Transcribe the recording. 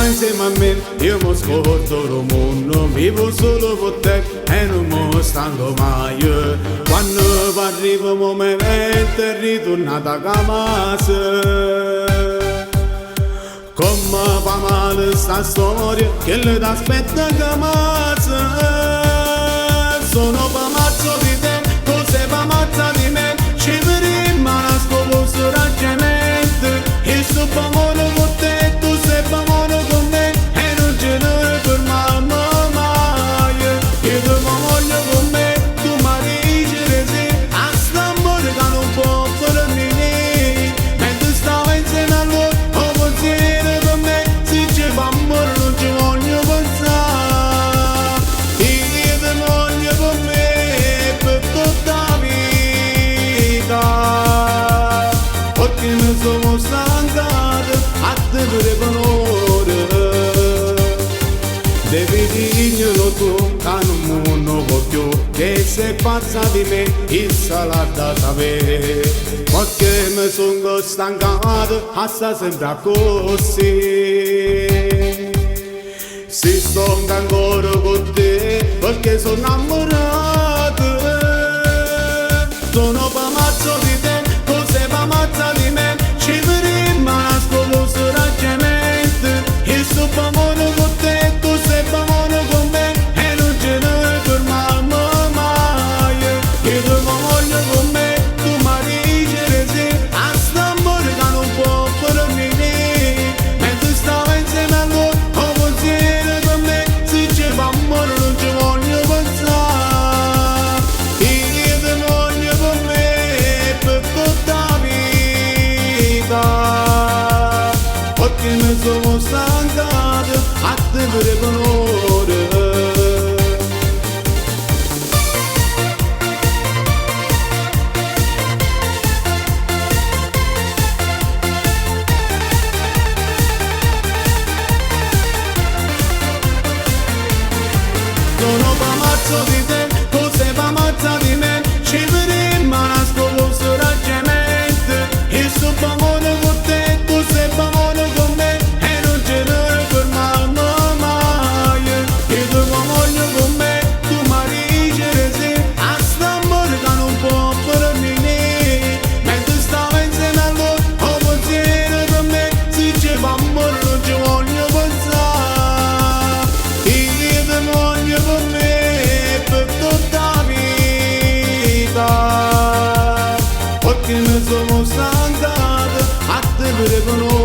stai insieme a me, io mi scordo il mondo, vivo solo con te e non mi stanco mai. Quando arriva il momento è ritornata a casa, come fa male sta storia che le t'aspetta a casa. Sono pamazzo di te, tu sei pamazza di me, ci vedremo a scopo ragionamento. Io sto pamone con te, tu sei pamone con me, e non ce ne fermiamo mai. Io ti voglio con me, tu mi dici sì, a st'amore che non può finire. Mentre stavo insieme a lui, ho pensiero per me, se ci fa amore non ci voglio pensare. Io ti voglio con me per tutta la vita, perché mi sono stancato a te per valore. Devi dirglielo tu, che non mondo può più, che sei pazza di me, il sarà da sapere. Perché mi sono stancato a sta sempre così. Si sto ancora con te, perché sono innamorato. Sono pamazzo di te, tu sei pamazza di me, ci vedremo a scopo ragionamento. Io sto pamone con te, tu sei pamone con me, e non ce ne fermiamo mai. Io ti voglio con me, tu mi dici sì, a st'amore che non può finire. Mentre stavo insieme a lui, ho pensiero per me, se ci fa amore non ci voglio pensare. Io ti voglio con me per tutta la vita, perché mi sono stancato a te per valore. Sono pamazzo di te, tu sei pamazza di me, ci vedremo a scopo ragionamento. Io sto pamone con te, tu sei pamone con me, e non ce ne fermiamo mai. Io ti voglio con me, tu mi dici sì, a st'amore che non può finire. Mentre stavo insieme a lui, ho pensiero per me, se ci fa amore non ci voglio pensare. Io ti voglio con me per tutta la vita, perché mi sono stancato a te per valore.